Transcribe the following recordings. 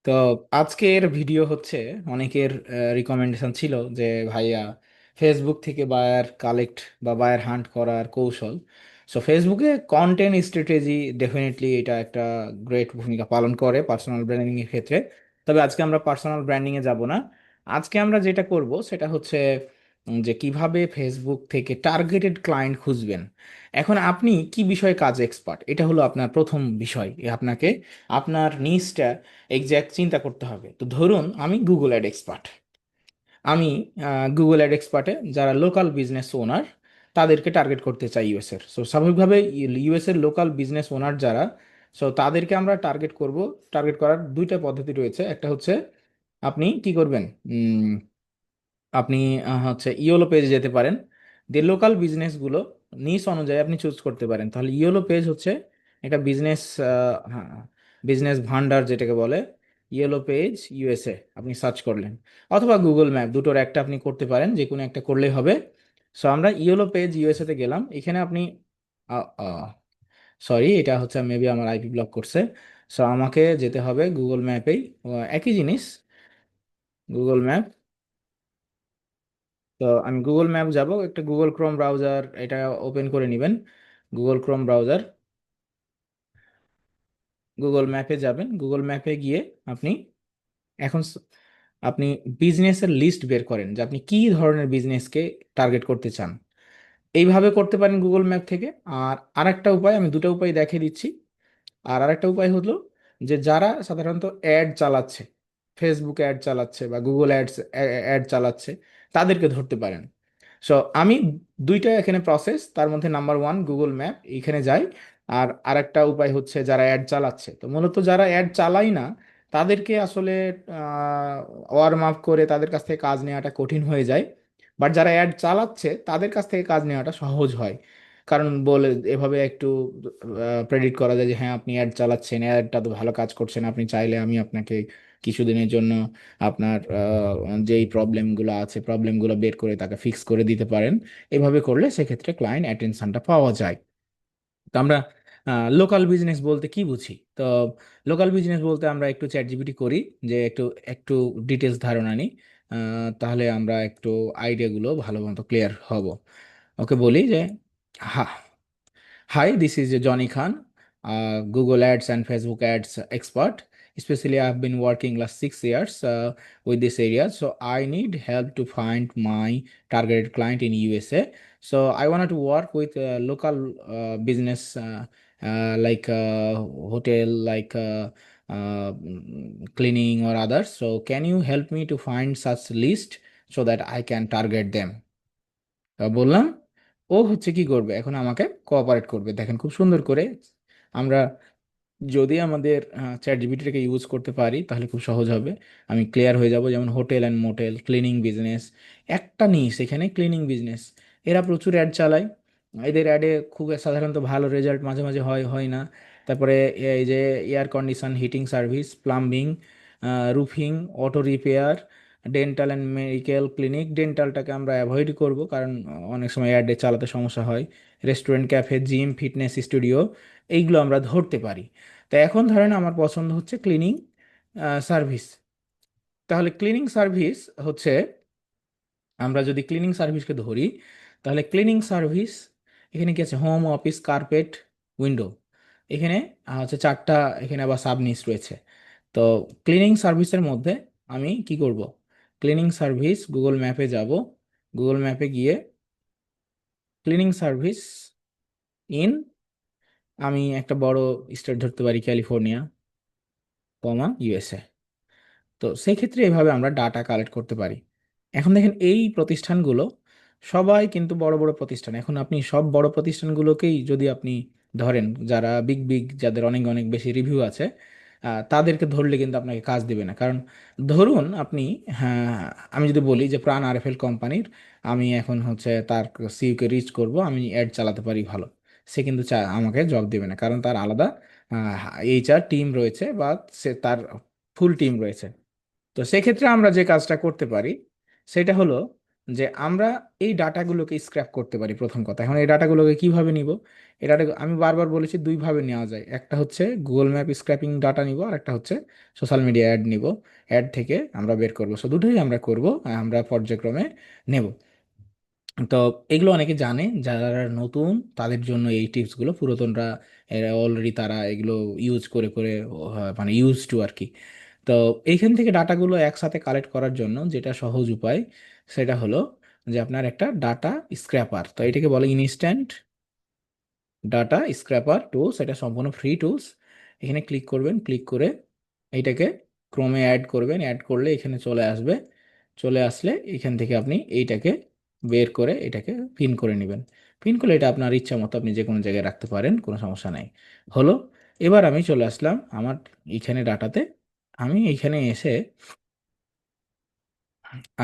তো আজকের ভিডিও হচ্ছে অনেকের রিকমেন্ডেশন ছিল যে ভাইয়া ফেসবুক থেকে বায়ার কালেক্ট বা বায়ার হান্ট করার কৌশল। সো ফেসবুকে কন্টেন্ট স্ট্র্যাটেজি ডেফিনেটলি এটা একটা গ্রেট ভূমিকা পালন করে পার্সোনাল ব্র্যান্ডিং এর ক্ষেত্রে। তবে আজকে আমরা পার্সোনাল ব্র্যান্ডিং এ যাব না। আজকে আমরা যেটা করব সেটা হচ্ছে যে কিভাবে ফেসবুক থেকে টার্গেটেড ক্লায়েন্ট খুঁজবেন। এখন আপনি কি বিষয়ে কাজ এক্সপার্ট, এটা হলো আপনার প্রথম বিষয়। আপনাকে আপনার নিচটা এক্স্যাক্ট চিন্তা করতে হবে। তো ধরুন আমি গুগল অ্যাড এক্সপার্ট। আমি গুগল অ্যাড এক্সপার্টে যারা লোকাল বিজনেস ওনার তাদেরকে টার্গেট করতে চাই ইউএস এর। সো স্বাভাবিকভাবে ইউএস এর লোকাল বিজনেস ওনার যারা, সো তাদেরকে আমরা টার্গেট করব। টার্গেট করার দুইটা পদ্ধতি রয়েছে। একটা হচ্ছে আপনি কি করবেন, আপনি হচ্ছে ইয়োলো পেজে যেতে পারেন। দিয়ে লোকাল বিজনেসগুলো নিস অনুযায়ী আপনি চুজ করতে পারেন। তাহলে ইয়োলো পেজ হচ্ছে একটা বিজনেস, বিজনেস ভান্ডার যেটাকে বলে। ইয়েলো পেজ ইউএসএ আপনি সার্চ করলেন, অথবা গুগল ম্যাপ, দুটোর একটা আপনি করতে পারেন, যে কোনো একটা করলেই হবে। সো আমরা ইয়েলো পেজ ইউএসএ তে গেলাম। এখানে আপনি সরি, এটা হচ্ছে মেবি আমার আইপি ব্লক করছে। সো আমাকে যেতে হবে গুগল ম্যাপেই। একই জিনিস, গুগল ম্যাপ। তো আমি গুগল ম্যাপ যাব, একটা গুগল ক্রোম ব্রাউজার এটা ওপেন করে নেবেন। গুগল ক্রোম ব্রাউজার, গুগল ম্যাপে যাবেন। গুগল ম্যাপে গিয়ে আপনি এখন আপনি বিজনেসের লিস্ট বের করেন যে আপনি কি ধরনের বিজনেসকে টার্গেট করতে চান। এইভাবে করতে পারেন গুগল ম্যাপ থেকে। আর আরেকটা উপায়, আমি দুটো উপায় দেখিয়ে দিচ্ছি। আর আরেকটা উপায় হলো যে যারা সাধারণত অ্যাড চালাচ্ছে, ফেসবুক অ্যাড চালাচ্ছে বা গুগল অ্যাডস অ্যাড চালাচ্ছে, তাদেরকে ধরতে পারেন। সো আমি দুইটা এখানে প্রসেস, তার মধ্যে নাম্বার ওয়ান গুগল ম্যাপ, এখানে যাই। আর আরেকটা উপায় হচ্ছে যারা অ্যাড চালাচ্ছে। তো মূলত যারা অ্যাড চালাই না তাদেরকে আসলে ওয়ার্ম আপ করে তাদের কাছ থেকে কাজ নেওয়াটা কঠিন হয়ে যায়। বাট যারা অ্যাড চালাচ্ছে তাদের কাছ থেকে কাজ নেওয়াটা সহজ হয়। কারণ বলে এভাবে একটু প্রেডিক্ট করা যায় যে হ্যাঁ আপনি অ্যাড চালাচ্ছেন, অ্যাডটা তো ভালো কাজ করছেন, আপনি চাইলে আমি আপনাকে কিছুদিনের জন্য আপনার যেই প্রবলেমগুলো আছে প্রবলেমগুলো বের করে তাকে ফিক্স করে দিতে পারেন। এভাবে করলে সেক্ষেত্রে ক্লায়েন্ট অ্যাটেনশনটা পাওয়া যায়। তো আমরা লোকাল বিজনেস বলতে কি বুঝি? তো লোকাল বিজনেস বলতে আমরা একটু চ্যাট জিপিটি করি, যে একটু একটু ডিটেলস ধারণা নিই। তাহলে আমরা একটু আইডিয়াগুলো ভালো মতো ক্লিয়ার হব। ওকে বলি যে, হ্যাঁ, hi, this is Johnny Khan, Google Ads and Facebook Ads expert. Especially, I've been working last 6 years with this area, so I need help to find my targeted client in USA. So I wanted to work with local business like hotel, like cleaning or others. So can you help me to find such list so that I can target them? বললাম। ও হচ্ছে কি করবে, এখন আমাকে cooperate করবে। দেখেন খুব সুন্দর করে আমরা যদি আমাদের চ্যাট জিপিটিকে ইউজ করতে পারি তাহলে খুব সহজ হবে। আমি ক্লিয়ার হয়ে যাব। যেমন hotel and motel, cleaning business, একটা নিস সেখানে ক্লিনিং বিজনেস। এরা প্রচুর অ্যাড চালায়। এদের অ্যাডে খুব সাধারণত ভালো রেজাল্ট মাঝে মাঝে হয়, হয় না। তারপরে এই যে air condition, heating service, plumbing, roofing, auto repair, dental and medical clinic. ডেন্টালটাকে আমরা অ্যাভয়েড করব কারণ অনেক সময় অ্যাডে চালাতে সমস্যা হয়। Restaurant, cafe, gym, fitness studio, এইগুলো আমরা ধরতে পারি। তো এখন ধরেন আমার পছন্দ হচ্ছে ক্লিনিং সার্ভিস। তাহলে ক্লিনিং সার্ভিস হচ্ছে, আমরা যদি ক্লিনিং সার্ভিসকে ধরি তাহলে ক্লিনিং সার্ভিস এখানে কি আছে, হোম, অফিস, কার্পেট, উইন্ডো। এখানে হচ্ছে চারটা, এখানে আবার সাবনিস রয়েছে। তো ক্লিনিং সার্ভিসের মধ্যে আমি কি করব, ক্লিনিং সার্ভিস গুগল ম্যাপে যাব। গুগল ম্যাপে গিয়ে ক্লিনিং সার্ভিস ইন, আমি একটা বড় স্টেট ধরতে পারি, ক্যালিফোর্নিয়া, ইউএসএ। তো সেই ক্ষেত্রে এভাবে আমরা ডাটা কালেক্ট করতে পারি। এখন দেখেন এই প্রতিষ্ঠানগুলো সবাই কিন্তু বড় বড় প্রতিষ্ঠান। এখন আপনি সব বড় প্রতিষ্ঠানগুলোকেই যদি আপনি ধরেন, যারা বিগ বিগ, যাদের অনেক অনেক বেশি রিভিউ আছে, তাদেরকে ধরলে কিন্তু আপনাকে কাজ দেবে না। কারণ ধরুন আপনি, হ্যাঁ, আমি যদি বলি যে প্রাণ আরএফএল কোম্পানির, আমি এখন হচ্ছে তার সিইওকে রিচ করব, আমি অ্যাড চালাতে পারি ভালো, সে কিন্তু আমাকে জব দেবে না, কারণ তার আলাদা এইচআর টিম রয়েছে বা সে তার ফুল টিম রয়েছে। তো সেক্ষেত্রে আমরা যে কাজটা করতে পারি সেটা হলো যে আমরা এই ডাটাগুলোকে স্ক্র্যাপ করতে পারি। প্রথম কথা, এখন এই ডাটাগুলোকে কিভাবে নিব? এই ডাটা আমি বারবার বলেছি দুইভাবে নেওয়া যায়, একটা হচ্ছে গুগল ম্যাপ স্ক্র্যাপিং ডাটা নিব, আর একটা হচ্ছে সোশ্যাল মিডিয়া অ্যাড নিব। অ্যাড থেকে আমরা বের করব, সো দুটোই আমরা করব, আমরা পর্যায়ক্রমে নেব। তো এগুলো অনেকে জানে, যারা নতুন তাদের জন্য এই টিপসগুলো, পুরাতনরা এরা অলরেডি তারা এগুলো ইউজ করে করে মানে ইউজ টু আর কি। তো এইখান থেকে ডাটাগুলো একসাথে কালেক্ট করার জন্য যেটা সহজ উপায়, সেটা হলো যে আপনার একটা ডাটা স্ক্র্যাপার, তো এটাকে বলে ইনস্ট্যান্ট ডাটা স্ক্র্যাপার টুলস, এটা সম্পূর্ণ ফ্রি টুলস। এখানে ক্লিক করবেন, ক্লিক করে এইটাকে ক্রমে অ্যাড করবেন, অ্যাড করলে এখানে চলে আসবে। চলে আসলে এখান থেকে আপনি এইটাকে বের করে এটাকে পিন করে নেবেন। পিন করলে এটা আপনার ইচ্ছা মতো আপনি যে কোনো জায়গায় রাখতে পারেন, কোনো সমস্যা নাই। হলো, এবার আমি চলে আসলাম আমার এইখানে ডাটাতে। আমি এইখানে এসে,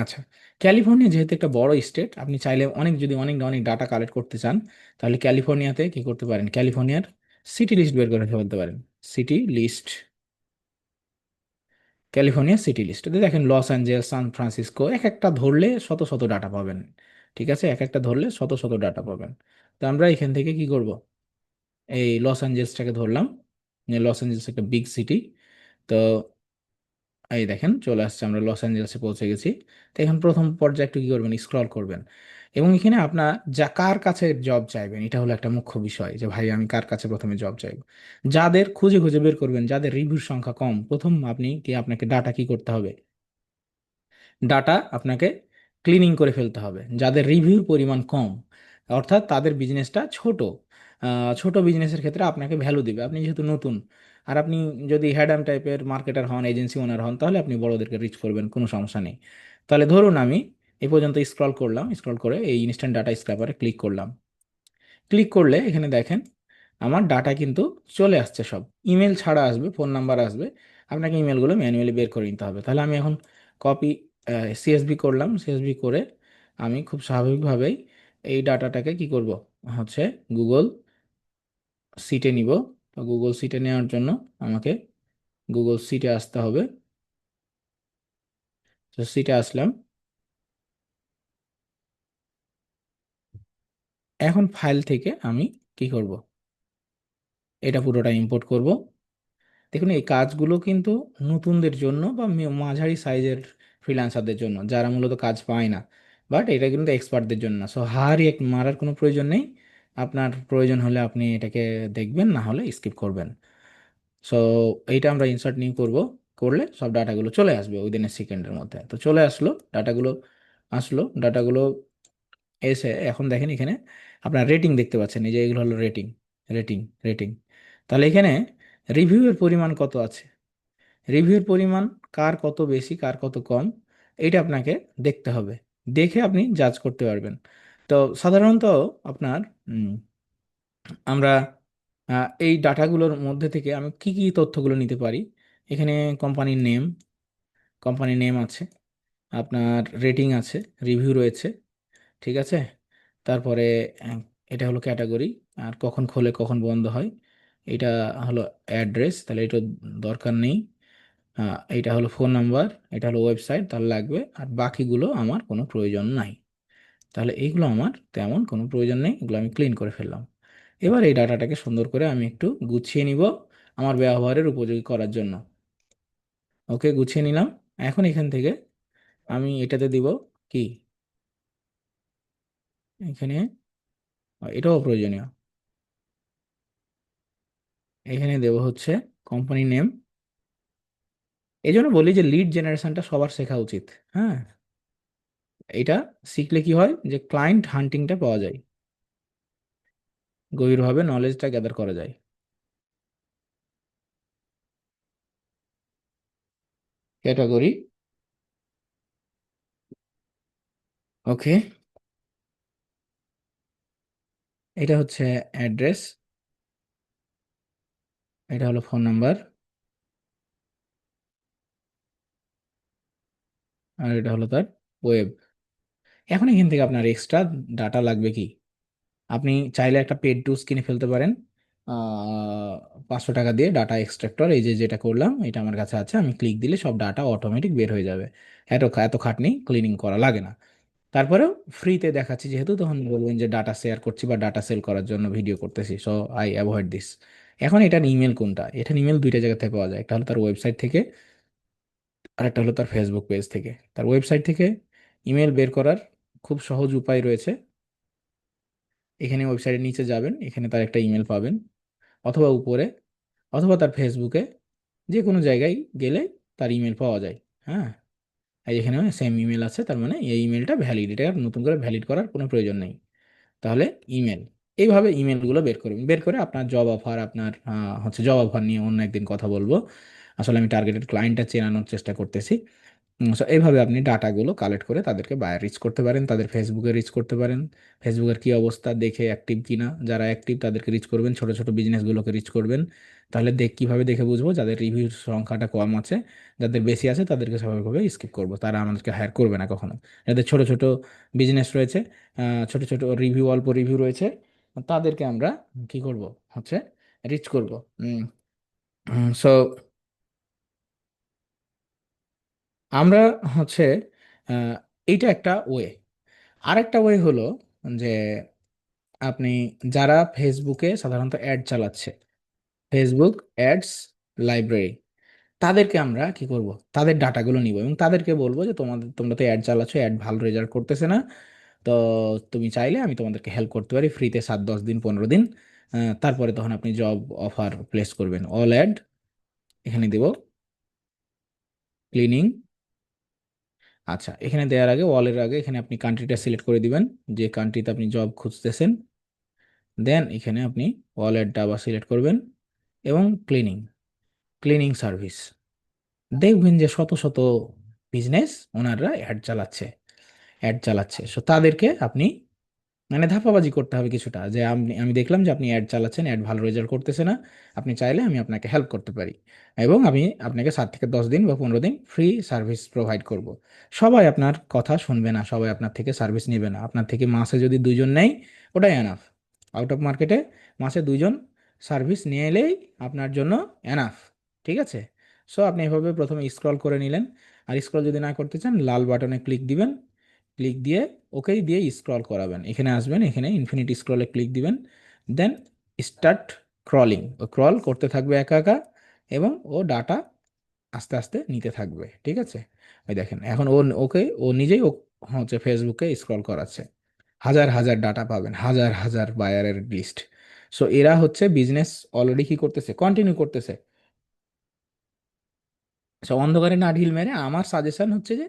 আচ্ছা, ক্যালিফোর্নিয়া যেহেতু একটা বড় স্টেট, আপনি চাইলে অনেক, যদি অনেক অনেক ডাটা কালেক্ট করতে চান, তাহলে ক্যালিফোর্নিয়াতে কি করতে পারেন, ক্যালিফোর্নিয়ার সিটি লিস্ট বের করে ফেলতে পারেন। City list, California city list দেখেন, লস অ্যাঞ্জেলস, সান ফ্রান্সিসকো, এক একটা ধরলে শত শত ডাটা পাবেন। ঠিক আছে, এক একটা ধরলে শত শত ডাটা পাবেন। তো আমরা এখান থেকে কি করব, এই লস অ্যাঞ্জেলসটাকে ধরলাম। লস অ্যাঞ্জেলস একটা বিগ সিটি। তো এই দেখেন চলে আসছে, আমরা লস অ্যাঞ্জেলেসে পৌঁছে গেছি। তো এখন প্রথম পর্যায়ে একটু কি করবেন, স্ক্রল করবেন, এবং এখানে আপনার যা কার কাছে জব চাইবেন, এটা হলো একটা মুখ্য বিষয়, যে ভাই আমি কার কাছে প্রথমে জব চাইবো। যাদের খুঁজে খুঁজে বের করবেন, যাদের রিভিউর সংখ্যা কম, প্রথম আপনি কি আপনাকে ডাটা কি করতে হবে, ডাটা আপনাকে ক্লিনিং করে ফেলতে হবে। যাদের রিভিউর পরিমাণ কম, অর্থাৎ তাদের বিজনেসটা ছোট, ছোট বিজনেসের ক্ষেত্রে আপনাকে ভ্যালু দিবে। আপনি যেহেতু নতুন, আর আপনি যদি হ্যাডাম টাইপের মার্কেটার হন, এজেন্সি ওনার হন, তাহলে আপনি বড়োদেরকে রিচ করবেন, কোনো সমস্যা নেই। তাহলে ধরুন আমি এই পর্যন্ত স্ক্রল করলাম, স্ক্রল করে এই ইনস্ট্যান্ট ডাটা স্ক্র্যাপারে ক্লিক করলাম। ক্লিক করলে এখানে দেখেন আমার ডাটা কিন্তু চলে আসছে সব। ইমেল ছাড়া আসবে, ফোন নাম্বার আসবে, আপনাকে ইমেলগুলো ম্যানুয়ালি বের করে নিতে হবে। তাহলে আমি এখন কপি সিএসভি করলাম, সিএসভি করে আমি খুব স্বাভাবিকভাবেই এই ডাটাটাকে কি করব, হচ্ছে গুগল সিটে নিব। তো গুগল সিটে নেওয়ার জন্য আমাকে গুগল সিটে আসতে হবে। তো সিটে আসলাম, এখন ফাইল থেকে আমি কি করব, এটা পুরোটা ইম্পোর্ট করব। দেখুন এই কাজগুলো কিন্তু নতুনদের জন্য বা মাঝারি সাইজের ফ্রিল্যান্সারদের জন্য, যারা মূলত কাজ পায় না। বাট এটা কিন্তু এক্সপার্টদের জন্য না, সো হাড়ি এক মারার কোনো প্রয়োজন নেই। আপনার প্রয়োজন হলে আপনি এটাকে দেখবেন, না হলে স্কিপ করবেন। সো এইটা আমরা ইনসার্ট নিউ করব, করলে সব ডাটাগুলো চলে আসবে উইদিন এ সেকেন্ডের মধ্যে। তো চলে আসলো ডাটাগুলো, আসলো ডাটাগুলো এসে, এখন দেখেন এখানে আপনার রেটিং দেখতে পাচ্ছেন, এই যে এগুলো হলো রেটিং, রেটিং, রেটিং। তাহলে এখানে রিভিউয়ের পরিমাণ কত আছে, রিভিউর পরিমাণ কার কত বেশি কার কত কম, এইটা আপনাকে দেখতে হবে। দেখে আপনি জাজ করতে পারবেন। তো সাধারণত আপনার আমরা এই ডাটাগুলোর মধ্যে থেকে আমি কি কি তথ্যগুলো নিতে পারি, এখানে কোম্পানির নেম, কোম্পানির নেম আছে, আপনার রেটিং আছে, রিভিউ রয়েছে, ঠিক আছে। তারপরে আহ, এটা হলো ক্যাটাগরি, আর কখন খোলে কখন বন্ধ হয়, এটা হলো অ্যাড্রেস, তাহলে এটা দরকার নেই। এইটা হলো ফোন নাম্বার, এটা হলো ওয়েবসাইট, তাহলে লাগবে। আর বাকিগুলো আমার কোনো প্রয়োজন নাই। তাহলে এইগুলো আমার তেমন কোনো প্রয়োজন নেই, এগুলো আমি ক্লিন করে ফেললাম। এবার এই ডাটাটাকে সুন্দর করে আমি একটু গুছিয়ে নিব আমার ব্যবহারের উপযোগী করার জন্য। ওকে, গুছিয়ে নিলাম। এখন এখান থেকে আমি এটাতে দিব কি, এখানে এটাও প্রয়োজনীয়, এখানে দেব হচ্ছে কোম্পানি নেম। এই জন্য বলি যে লিড জেনারেশনটা সবার শেখা উচিত। হ্যাঁ, এটা শিখলে কি হয়, যে ক্লায়েন্ট হান্টিংটা পাওয়া যায়, গভীরভাবে নলেজটা গ্যাদার করা যায়। ক্যাটাগরি, ওকে, এটা হচ্ছে অ্যাড্রেস, এটা হলো ফোন নাম্বার, আর এটা হলো তার ওয়েব। এখন এখান থেকে আপনার এক্সট্রা ডাটা লাগবে কি, আপনি চাইলে একটা পেড টুলস কিনে ফেলতে পারেন, 500 টাকা দিয়ে, ডাটা এক্সট্রাক্টর, এই যে যেটা করলাম এটা আমার কাছে আছে, আমি ক্লিক দিলে সব ডাটা অটোমেটিক বের হয়ে যাবে। এত এত খাটনি ক্লিনিং করা লাগে না। তারপরেও ফ্রিতে দেখাচ্ছি যেহেতু, তখন বলবেন যে ডাটা শেয়ার করছি বা ডাটা সেল করার জন্য ভিডিও করতেছি, সো আই অ্যাভয়েড দিস। এখন এটার ইমেল কোনটা? এটা ইমেল দুইটা জায়গা থেকে পাওয়া যায়, একটা হলো তার ওয়েবসাইট থেকে, আর একটা হলো তার ফেসবুক পেজ থেকে। তার ওয়েবসাইট থেকে ইমেল বের করার খুব সহজ উপায় রয়েছে। এখানে ওয়েবসাইটের নিচে যাবেন, এখানে তার একটা ইমেল পাবেন, অথবা উপরে, অথবা তার ফেসবুকে, যে কোনো জায়গায় গেলে তার ইমেল পাওয়া যায়। হ্যাঁ, এই এখানে সেম ইমেল আছে, তার মানে এই ইমেলটা ভ্যালিড, এটা আর নতুন করে ভ্যালিড করার কোনো প্রয়োজন নেই। তাহলে ইমেল, এইভাবে ইমেলগুলো বের করবেন, বের করে আপনার জব অফার, আপনার হচ্ছে জব অফার নিয়ে অন্য একদিন কথা বলবো। আসলে আমি টার্গেটেড ক্লায়েন্টটা চেনানোর চেষ্টা করতেছি। সো এইভাবে আপনি ডাটাগুলো কালেক্ট করে তাদেরকে বায়ার রিচ করতে পারেন, তাদের ফেসবুকে রিচ করতে পারেন। ফেসবুকের কি অবস্থা দেখে, অ্যাক্টিভ কিনা, যারা অ্যাক্টিভ তাদেরকে রিচ করবেন, ছোট ছোট বিজনেসগুলোকে রিচ করবেন। তাহলে কিভাবে দেখে বুঝবো? যাদের রিভিউর সংখ্যাটা কম আছে, যাদের বেশি আছে তাদেরকে স্বাভাবিকভাবে স্কিপ করবো, তারা আমাদেরকে হায়ার করবে না কখনো। যাদের ছোট ছোট বিজনেস রয়েছে, ছোট ছোট রিভিউ, অল্প রিভিউ রয়েছে, তাদেরকে আমরা কি করব? হচ্ছে রিচ করব। সো আমরা হচ্ছে আহ, এইটা একটা ওয়ে। আরেকটা ওয়ে হলো যে আপনি, যারা ফেসবুকে সাধারণত অ্যাড চালাচ্ছে, ফেসবুক অ্যাডস লাইব্রেরি, তাদেরকে আমরা কি করব? তাদের ডাটাগুলো নিব এবং তাদেরকে বলবো যে তোমরা তো অ্যাড চালাচ্ছ, অ্যাড ভালো রেজাল্ট করতেছে না, তো তুমি চাইলে আমি তোমাদেরকে হেল্প করতে পারি ফ্রিতে 7-10 দিন, 15 দিন। তারপরে তখন আপনি জব অফার প্লেস করবেন। অল অ্যাড, এখানে দেব ক্লিনিং। আচ্ছা, এখানে দেওয়ার আগে, ওয়ালের আগে এখানে আপনি কান্ট্রিটা সিলেক্ট করে দিবেন, যে কান্ট্রিতে আপনি জব খুঁজতেছেন। দেন এখানে আপনি ওয়ালেটটা আবার সিলেক্ট করবেন এবং ক্লিনিং, ক্লিনিং সার্ভিস। দেখবেন যে শত শত বিজনেস ওনাররা অ্যাড চালাচ্ছে, সো তাদেরকে আপনি মানে ধাপাবাজি করতে হবে কিছুটা, যে আমি আমি দেখলাম যে আপনি অ্যাড চালাচ্ছেন, অ্যাড ভালো রেজাল্ট করতেছে না, আপনি চাইলে আমি আপনাকে হেল্প করতে পারি, এবং আমি আপনাকে 7 থেকে 10 দিন বা 15 দিন ফ্রি সার্ভিস প্রোভাইড করব। সবাই আপনার কথা শুনবে না, সবাই আপনার থেকে সার্ভিস নেবে না। আপনার থেকে মাসে যদি 2 জন নেয়, ওটাই এনাফ। আউট অফ মার্কেটে মাসে 2 জন সার্ভিস নিয়ে এলেই আপনার জন্য এনাফ। ঠিক আছে? সো আপনি এভাবে প্রথমে স্ক্রল করে নিলেন, আর স্ক্রল যদি না করতে চান, লাল বাটনে ক্লিক দিবেন, ক্লিক দিয়ে ওকে দিয়ে স্ক্রল করাবেন, এখানে আসবেন, এখানে ইনফিনিটি স্ক্রলে ক্লিক দিবেন। দেন স্টার্ট ক্রলিং, ও ক্রল করতে থাকবে একা একা, এবং ও ডাটা আস্তে আস্তে নিতে থাকবে। ঠিক আছে? ওই দেখেন এখন ও নিজেই হচ্ছে ফেসবুকে স্ক্রল করাচ্ছে, হাজার হাজার ডাটা পাবেন, হাজার হাজার বায়ারের লিস্ট। সো এরা হচ্ছে বিজনেস অলরেডি কি করতেছে, কন্টিনিউ করতেছে। সো অন্ধকারে না ঢিল মেরে আমার সাজেশন হচ্ছে যে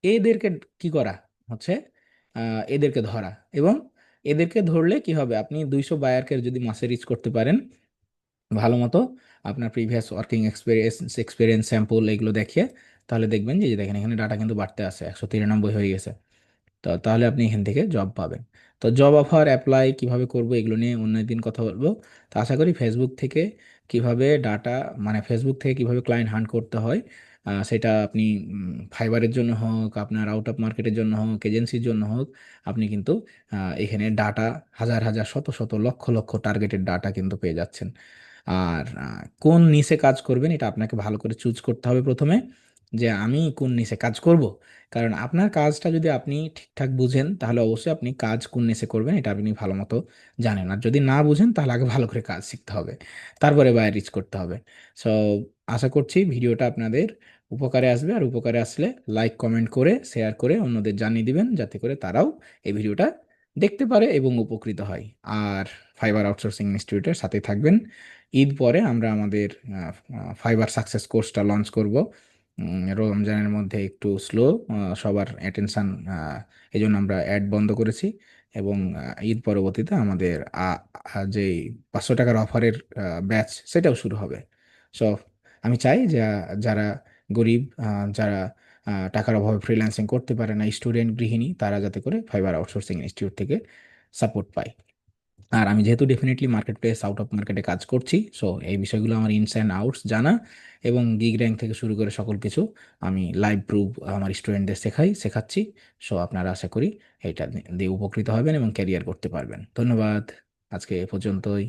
এদেরকে কি করা, হচ্ছে এদেরকে ধরা। এবং এদেরকে ধরলে কি হবে, আপনি 200 বায়ারকে যদি মাসে রিচ করতে পারেন ভালো মতো, আপনার প্রিভিয়াস ওয়ার্কিং এক্সপিরিয়েন্স স্যাম্পল এগুলো দেখিয়ে, তাহলে দেখবেন যে এই যে দেখেন এখানে ডাটা কিন্তু বাড়তে আছে, 193 হয়ে গেছে। তো তাহলে আপনি এখান থেকে জব পাবেন। তো জব অফার অ্যাপ্লাই কিভাবে করব এগুলো নিয়ে অন্য একদিন কথা বলবো। তো আশা করি ফেসবুক থেকে কিভাবে ডাটা, মানে ফেসবুক থেকে কিভাবে ক্লায়েন্ট হান্ট করতে হয়, সেটা আপনি ফাইবারের জন্য হোক, আপনার আউট অফ মার্কেটের জন্য হোক, এজেন্সির জন্য হোক, আপনি কিন্তু এখানে ডাটা হাজার হাজার, শত শত, লক্ষ লক্ষ টার্গেটেড ডাটা কিন্তু পেয়ে যাচ্ছেন। আর কোন নিচে কাজ করবেন এটা আপনাকে ভালো করে চুজ করতে হবে প্রথমে, যে আমি কোন নিচে কাজ করব। কারণ আপনার কাজটা যদি আপনি ঠিকঠাক বুঝেন, তাহলে অবশ্যই আপনি কাজ কোন নিচে করবেন এটা আপনি ভালো মতো জানেন। আর যদি না বুঝেন, তাহলে আগে ভালো করে কাজ শিখতে হবে, তারপরে বাইরে রিচ করতে হবে। সো আশা করছি ভিডিওটা আপনাদের উপকারে আসবে, আর উপকারে আসলে লাইক কমেন্ট করে শেয়ার করে অন্যদের জানিয়ে দিবেন, যাতে করে তারাও এই ভিডিওটা দেখতে পারে এবং উপকৃত হয়। আর ফাইবার আউটসোর্সিং ইনস্টিটিউটের সাথে থাকবেন। ঈদ পরে আমরা আমাদের ফাইবার সাকসেস কোর্সটা লঞ্চ করব। রমজানের মধ্যে একটু স্লো সবার অ্যাটেনশান, এই জন্য আমরা অ্যাড বন্ধ করেছি। এবং ঈদ পরবর্তীতে আমাদের যে 500 টাকার অফারের ব্যাচ, সেটাও শুরু হবে। সো আমি চাই যে যারা গরিব, যারা টাকার অভাবে ফ্রিল্যান্সিং করতে পারে না, স্টুডেন্ট, গৃহিণী, তারা যাতে করে ফাইবার আউটসোর্সিং ইনস্টিটিউট থেকে সাপোর্ট পায়। আর আমি যেহেতু definitely market place, out of মার্কেটে কাজ করছি, সো এই বিষয়গুলো আমার ইনস অ্যান্ড আউটস জানা, এবং গিগ র্যাঙ্ক থেকে শুরু করে সকল কিছু আমি লাইভ প্রুফ আমার স্টুডেন্টদের শেখাচ্ছি। সো আপনারা আশা করি এটা দিয়ে উপকৃত হবেন এবং ক্যারিয়ার করতে পারবেন। ধন্যবাদ, আজকে এ পর্যন্তই।